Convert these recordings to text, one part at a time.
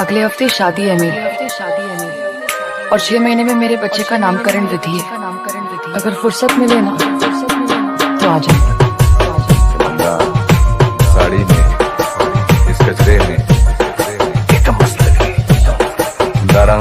अगले हफ्ते शादी है मेरी और 6 महीने में मेरे बच्चे का नामकरण विधि है। अगर फुर्सत मिले ना तो आ जाए। साड़ी में इस कचरे में एक मस्त लगी दारा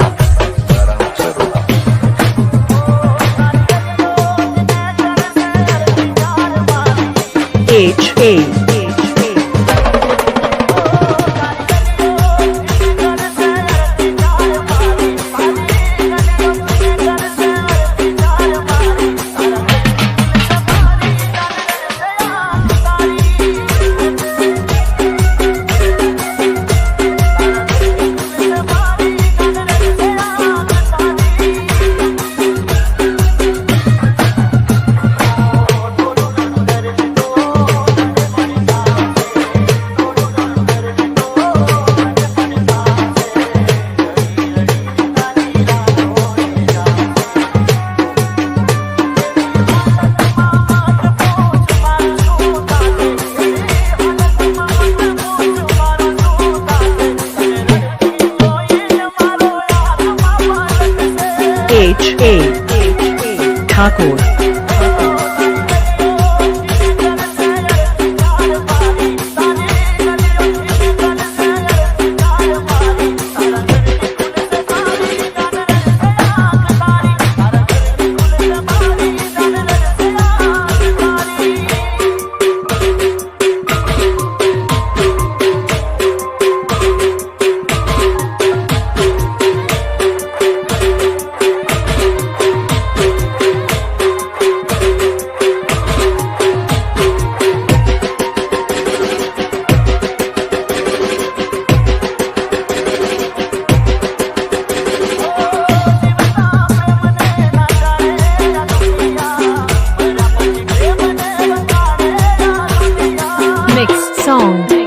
ठाकुर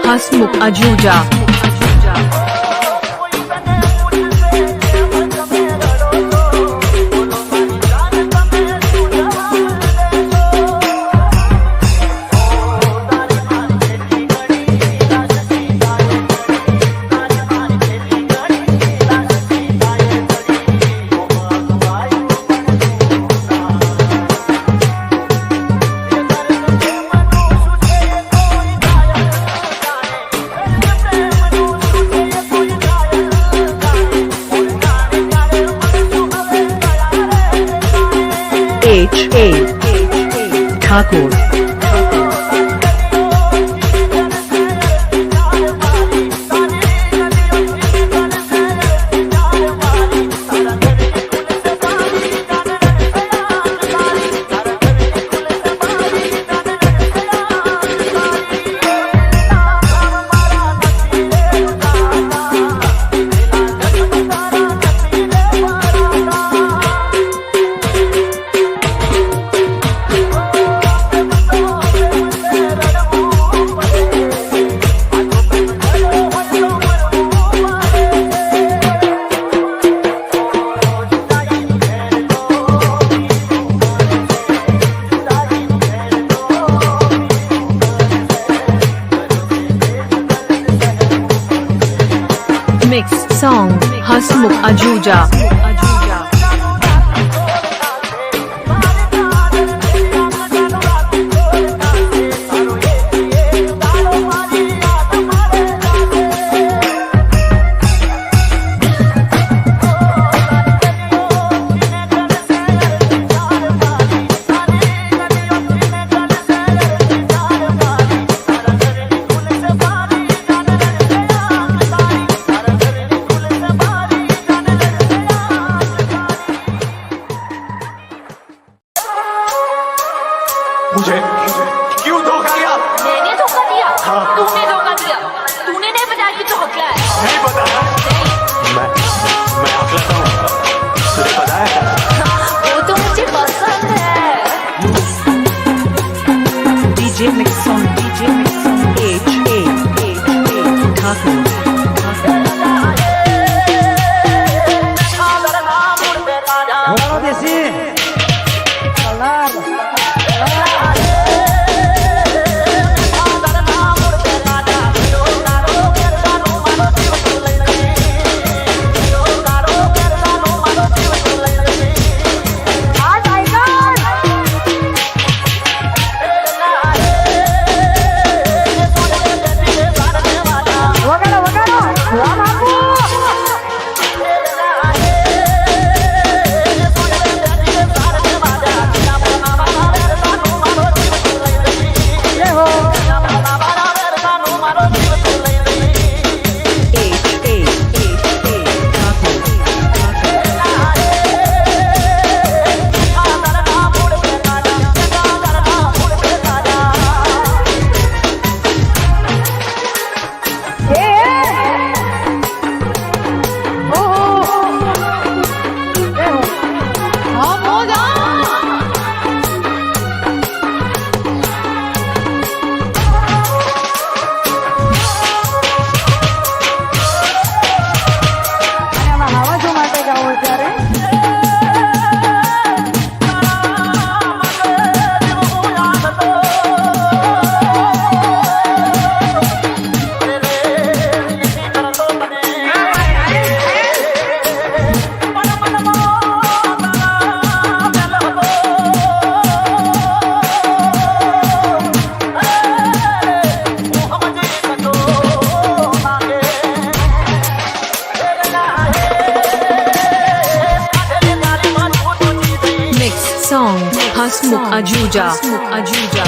हसमुख अजूजा ठाकुर song हसमुख अजूजा मुझे क्यों धोखा दिया? मैंने धोखा दिया? तूने धोखा दिया। तूने नहीं बताया कि तू हकला है। नहीं पता है। मैं हकलाता हूँ। तुझे पता है? वो तो मुझे पसंद है। DJ mix song Thakur Ajuja. Hasmukh Ajuja.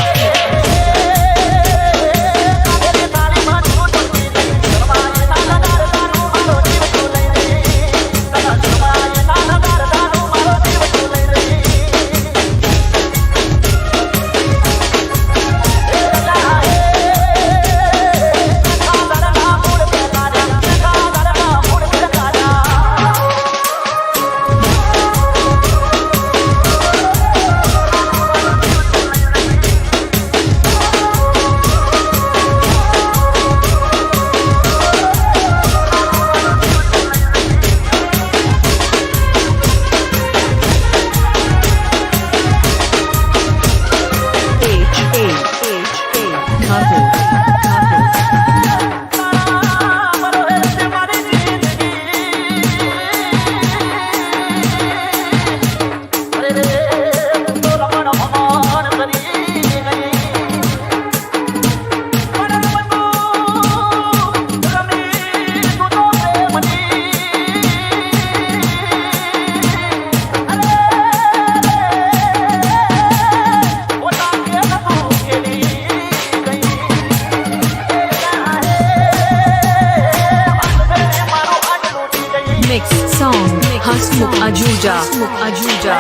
Mix song Hasmukh Ajuja. Hasmukh Ajuja.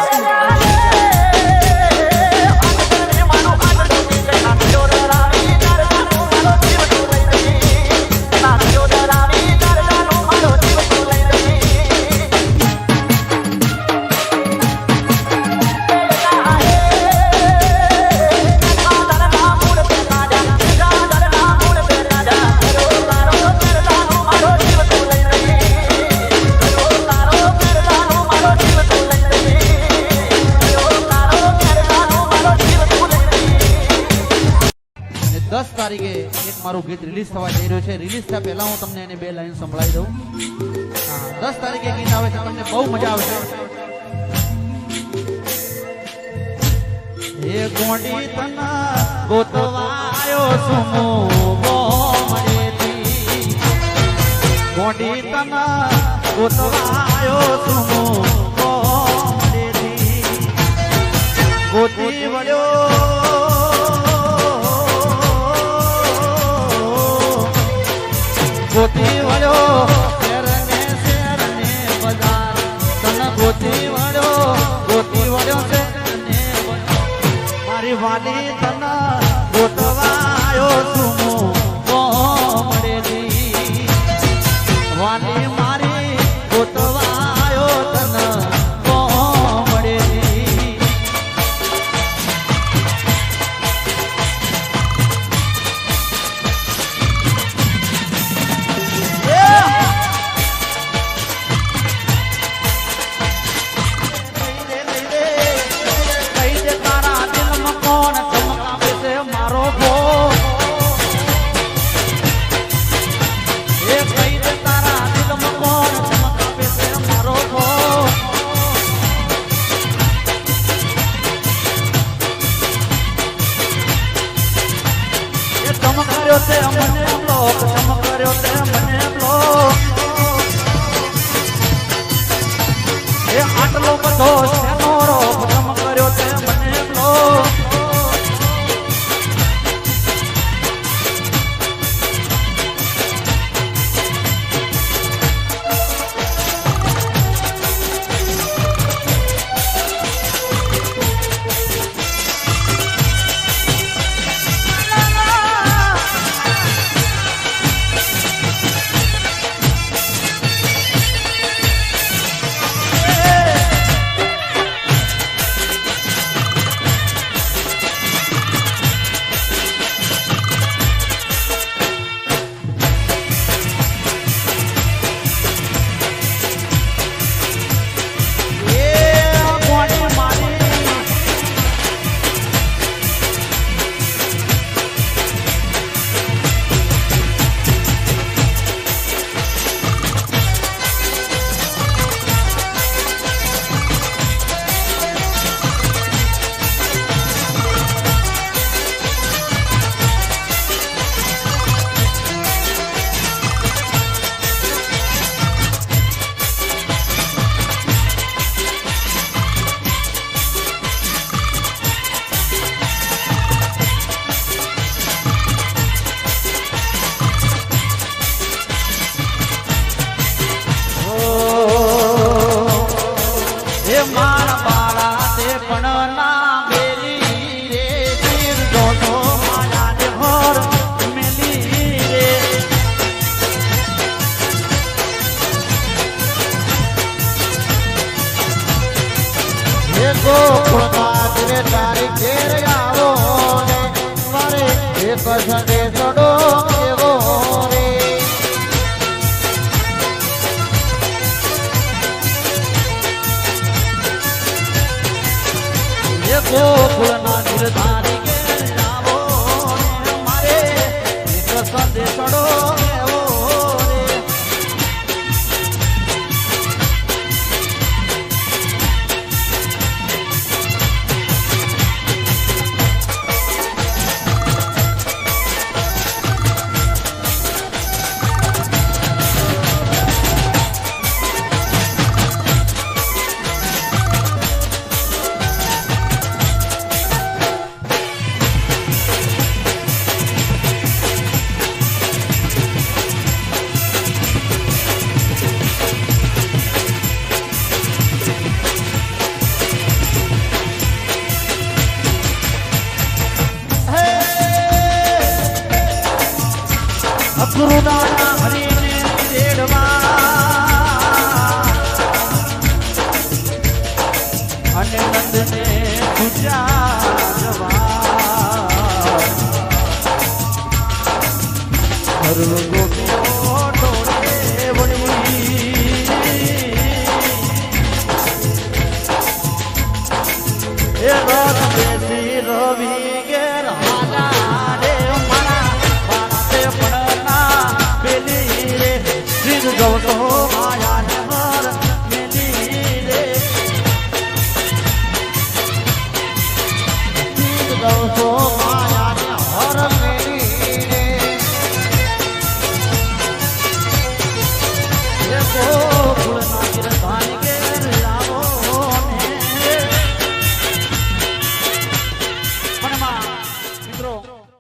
દસ તારીખે એક મારું ગીત રિલીઝ થવા જઈ રહ્યું છે. રિલીઝ થયા પહેલા હું તમને એની બે લાઈન સંભળાવી દઉં. હા, 10 તારીખે ગીત આવે છે, તમને બહુ મજા આવશે. એ ગોંડી તના ગોતવાયો સુમો મોમડેથી, ગોંડી તના ગોતવાયો સુમો મોમડેથી, ગોતી વળ્યો ગોતી વળ્યો શેરને શેરને બજાર, તને ગોતી વળ્યો શેરને બજાર, મારી વાલી તને ગોતવાયો સુમો મોમડેથી, વાલી મારી ગોતવાયો તને મોમડેથી. ગોકુળમાં રે તારી ઘેર આવો ને મારે એક સંદેશડો એવો રે ગોકુળના નિર્ધારી ઘેર આવો ને મારે એક સંદેશડો એવો રે ગુરુદાના હરીને તેડવા અને નંદને પૂજા હર ગોપીઓ ટોળે વળી એ રથ બેસી રવિ ઘેર હાલા રે મારા બાળતે પડના પેલી રે શ્રી ગૌતો માયા ને હર મેલી રે શ્રી ગૌતો માયા ને હર મેલી રે